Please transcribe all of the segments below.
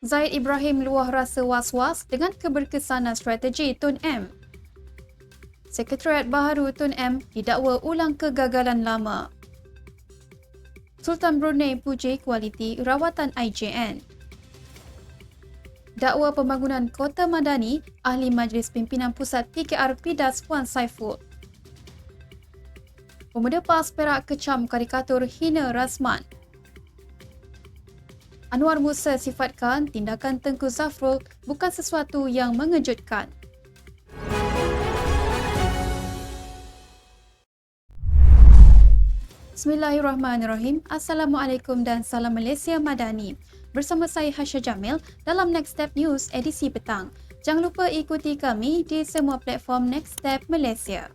Zaid Ibrahim luah rasa was-was dengan keberkesanan strategi Tun M. Sekretariat baharu Tun M didakwa ulang kegagalan lama. Sultan Brunei puji kualiti rawatan IJN. Dakwa pembangunan Kota Madani, Ahli Majlis Pimpinan Pusat PKR Pidas Wan Saiful. Pemuda PAS Perak kecam karikatur hina Rasman. Anwar Musa sifatkan tindakan Tengku Zafrul bukan sesuatu yang mengejutkan. Bismillahirrahmanirrahim. Assalamualaikum dan salam Malaysia Madani. Bersama saya Hasya Jamil dalam Next Step News edisi petang. Jangan lupa ikuti kami di semua platform Next Step Malaysia.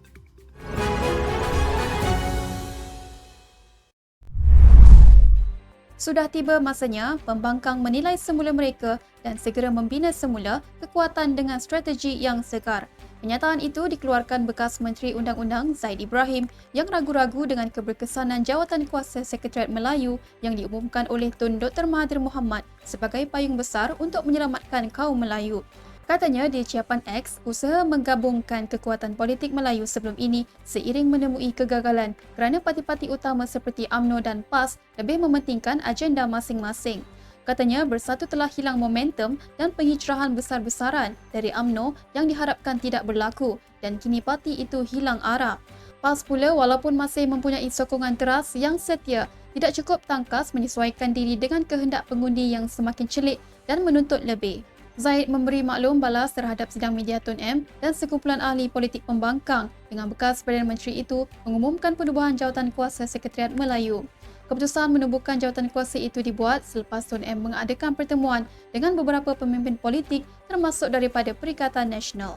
Sudah tiba masanya pembangkang menilai semula mereka dan segera membina semula kekuatan dengan strategi yang segar. Pernyataan itu dikeluarkan bekas Menteri Undang-Undang Zaid Ibrahim yang ragu-ragu dengan keberkesanan jawatan kuasa Sekretariat Melayu yang diumumkan oleh Tun Dr. Mahathir Mohamad sebagai payung besar untuk menyelamatkan kaum Melayu. Katanya di Ciapan X, usaha menggabungkan kekuatan politik Melayu sebelum ini seiring menemui kegagalan kerana parti-parti utama seperti UMNO dan PAS lebih mementingkan agenda masing-masing. Katanya bersatu telah hilang momentum dan penghijrahan besar-besaran dari UMNO yang diharapkan tidak berlaku dan kini parti itu hilang arah. PAS pula walaupun masih mempunyai sokongan teras yang setia, tidak cukup tangkas menyesuaikan diri dengan kehendak pengundi yang semakin celik dan menuntut lebih. Zaid memberi maklum balas terhadap sidang media Tun M dan sekumpulan ahli politik pembangkang dengan bekas Perdana Menteri itu mengumumkan penubuhan jawatan kuasa Sekretariat Melayu. Keputusan menubuhkan jawatan kuasa itu dibuat selepas Tun M mengadakan pertemuan dengan beberapa pemimpin politik termasuk daripada Perikatan Nasional.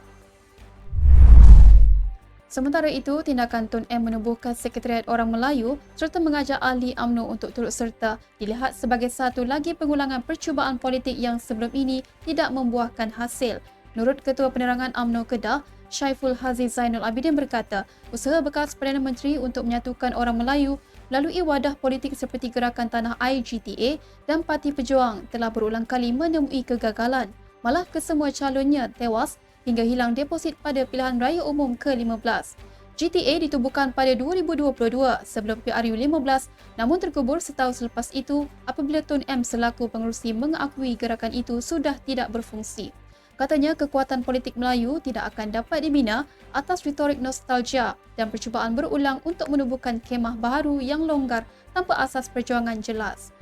Sementara itu, tindakan Tun M menubuhkan Sekretariat Orang Melayu serta mengajak ahli UMNO untuk turut serta dilihat sebagai satu lagi pengulangan percubaan politik yang sebelum ini tidak membuahkan hasil. Menurut Ketua Penerangan UMNO Kedah, Syaiful Haziz Zainul Abidin berkata, usaha bekas Perdana Menteri untuk menyatukan orang Melayu melalui wadah politik seperti Gerakan Tanah Air GTA dan Parti Pejuang telah berulang kali menemui kegagalan. Malah kesemua calonnya tewas hingga hilang deposit pada pilihan raya umum ke-15. GTA ditubuhkan pada 2022 sebelum PRU 15 namun terkubur setahun selepas itu apabila Tun M selaku pengerusi mengakui gerakan itu sudah tidak berfungsi. Katanya kekuatan politik Melayu tidak akan dapat dibina atas retorik nostalgia dan percubaan berulang untuk menubuhkan kemah baharu yang longgar tanpa asas perjuangan jelas.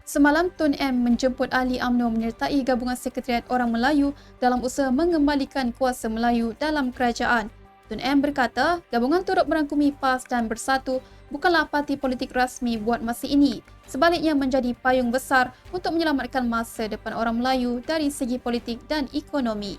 Semalam, Tun M menjemput ahli UMNO menyertai Gabungan Sekretariat Orang Melayu dalam usaha mengembalikan kuasa Melayu dalam kerajaan. Tun M berkata, gabungan turut merangkumi PAS dan Bersatu bukanlah parti politik rasmi buat masa ini. Sebaliknya menjadi payung besar untuk menyelamatkan masa depan orang Melayu dari segi politik dan ekonomi.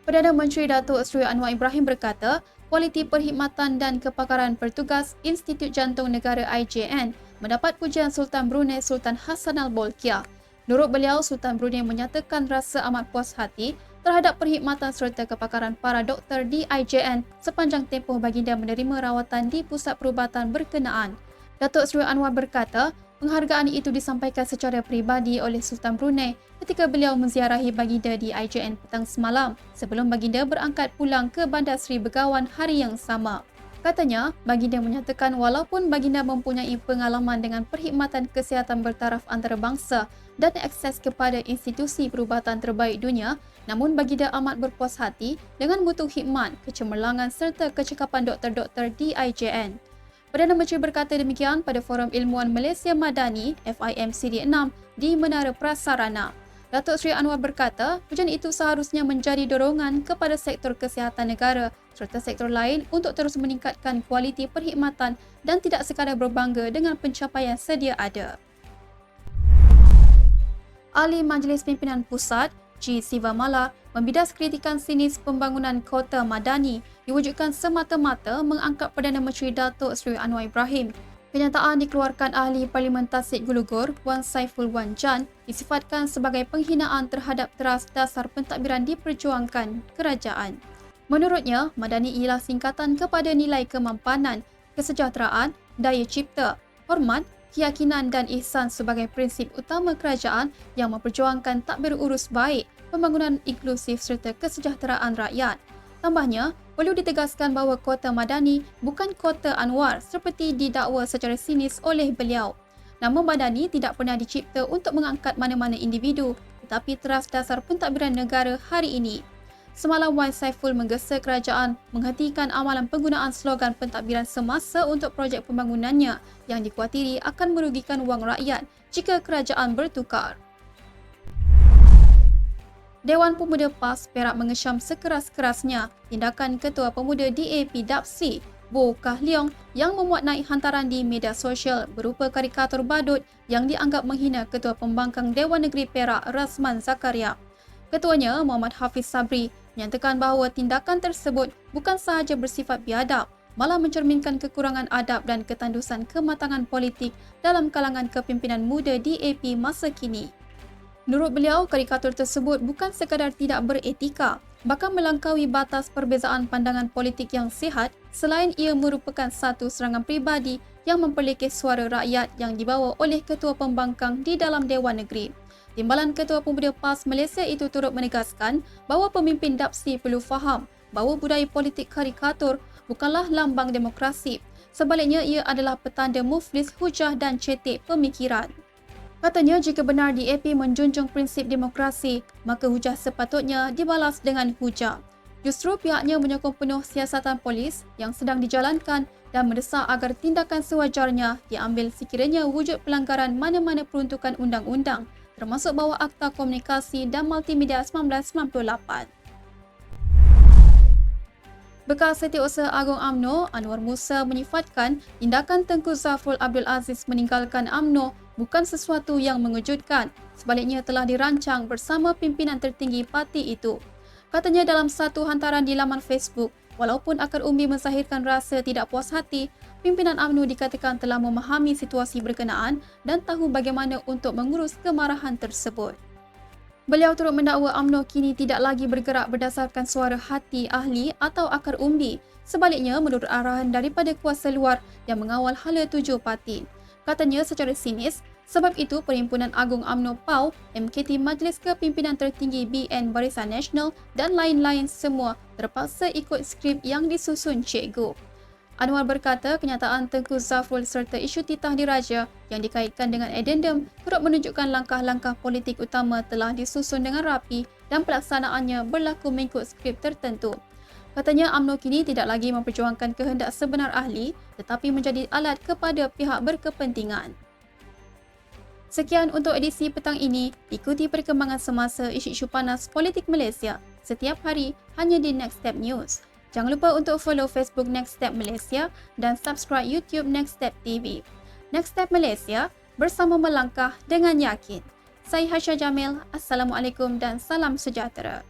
Perdana Menteri Datuk Seri Anwar Ibrahim berkata, kualiti perkhidmatan dan kepakaran petugas Institut Jantung Negara IJN mendapat pujian Sultan Brunei Sultan Hassan Al-Bolkiah. Menurut beliau, Sultan Brunei menyatakan rasa amat puas hati terhadap perkhidmatan serta kepakaran para doktor di IJN sepanjang tempoh baginda menerima rawatan di pusat perubatan berkenaan. Datuk Seri Anwar berkata, penghargaan itu disampaikan secara peribadi oleh Sultan Brunei ketika beliau menziarahi baginda di IJN petang semalam sebelum baginda berangkat pulang ke Bandar Seri Begawan hari yang sama. Katanya, baginda menyatakan walaupun baginda mempunyai pengalaman dengan perkhidmatan kesihatan bertaraf antarabangsa dan akses kepada institusi perubatan terbaik dunia, namun baginda amat berpuas hati dengan mutu khidmat, kecemerlangan serta kecekapan doktor-doktor di IJN. Perdana Menteri berkata demikian pada Forum Ilmuwan Malaysia Madani FIMCD 6 di Menara Prasarana. Datuk Seri Anwar berkata, pujian itu seharusnya menjadi dorongan kepada sektor kesihatan negara serta sektor lain untuk terus meningkatkan kualiti perkhidmatan dan tidak sekadar berbangga dengan pencapaian sedia ada. Ahli Majlis Pimpinan Pusat, G. Siva Mala, membidas kritikan sinis pembangunan Kota Madani diwujudkan semata-mata mengangkat Perdana Menteri Datuk Seri Anwar Ibrahim. Kenyataan dikeluarkan ahli Parlimen Tasik Gulugur, Wan Saiful Wan Jan, disifatkan sebagai penghinaan terhadap teras dasar pentadbiran diperjuangkan kerajaan. Menurutnya, Madani ialah singkatan kepada nilai kemampanan, kesejahteraan, daya cipta, hormat, keyakinan dan ihsan sebagai prinsip utama kerajaan yang memperjuangkan takbir urus baik, pembangunan inklusif serta kesejahteraan rakyat. Tambahnya, perlu ditegaskan bahawa kota Madani bukan kota Anwar seperti didakwa secara sinis oleh beliau. Nama Madani tidak pernah dicipta untuk mengangkat mana-mana individu, tetapi teras dasar pentadbiran negara hari ini. Semalam Wan Saiful menggesa kerajaan menghentikan amalan penggunaan slogan pentadbiran semasa untuk projek pembangunannya yang dikuatiri akan merugikan wang rakyat jika kerajaan bertukar. Dewan Pemuda PAS Perak mengesham sekeras-kerasnya tindakan Ketua Pemuda DAP DAPSI, Bo Kah Leong yang memuat naik hantaran di media sosial berupa karikatur badut yang dianggap menghina Ketua Pembangkang Dewan Negeri Perak Rasman Zakaria. Ketuanya, Muhammad Hafiz Sabri, menyatakan bahawa tindakan tersebut bukan sahaja bersifat biadab, malah mencerminkan kekurangan adab dan ketandusan kematangan politik dalam kalangan kepimpinan muda DAP masa kini. Menurut beliau, karikatur tersebut bukan sekadar tidak beretika, bahkan melangkaui batas perbezaan pandangan politik yang sihat selain ia merupakan satu serangan peribadi yang memperlekeh suara rakyat yang dibawa oleh Ketua Pembangkang di dalam Dewan Negeri. Timbalan Ketua Pemuda PAS Malaysia itu turut menegaskan bahawa pemimpin DAPSI perlu faham bahawa budaya politik karikatur bukanlah lambang demokrasi. Sebaliknya, ia adalah petanda muflis hujah dan cetek pemikiran. Katanya, jika benar DAP menjunjung prinsip demokrasi, maka hujah sepatutnya dibalas dengan hujah. Justru pihaknya menyokong penuh siasatan polis yang sedang dijalankan dan mendesak agar tindakan sewajarnya diambil sekiranya wujud pelanggaran mana-mana peruntukan undang-undang, termasuk bawah Akta Komunikasi dan Multimedia 1998. Bekas Setiausaha Agung UMNO, Anwar Musa menyifatkan tindakan Tengku Zafrul Abdul Aziz meninggalkan UMNO bukan sesuatu yang mengejutkan, sebaliknya telah dirancang bersama pimpinan tertinggi parti itu. Katanya dalam satu hantaran di laman Facebook, walaupun akar umbi menzahirkan rasa tidak puas hati, pimpinan UMNO dikatakan telah memahami situasi berkenaan dan tahu bagaimana untuk mengurus kemarahan tersebut. Beliau turut mendakwa UMNO kini tidak lagi bergerak berdasarkan suara hati ahli atau akar umbi, sebaliknya menurut arahan daripada kuasa luar yang mengawal hala tuju parti. Katanya secara sinis, sebab itu Perhimpunan Agung UMNO PAU, MKT Majlis Kepimpinan Tertinggi BN Barisan Nasional dan lain-lain semua terpaksa ikut skrip yang disusun Cikgu. Anwar berkata kenyataan Tengku Zafrul serta isu titah diraja yang dikaitkan dengan addendum turut menunjukkan langkah-langkah politik utama telah disusun dengan rapi dan pelaksanaannya berlaku mengikut skrip tertentu. Katanya UMNO kini tidak lagi memperjuangkan kehendak sebenar ahli tetapi menjadi alat kepada pihak berkepentingan. Sekian untuk edisi petang ini. Ikuti perkembangan semasa isu-isu panas politik Malaysia setiap hari hanya di Next Step News. Jangan lupa untuk follow Facebook Next Step Malaysia dan subscribe YouTube Next Step TV. Next Step Malaysia, bersama melangkah dengan yakin. Saya Hasya Jamil. Assalamualaikum dan salam sejahtera.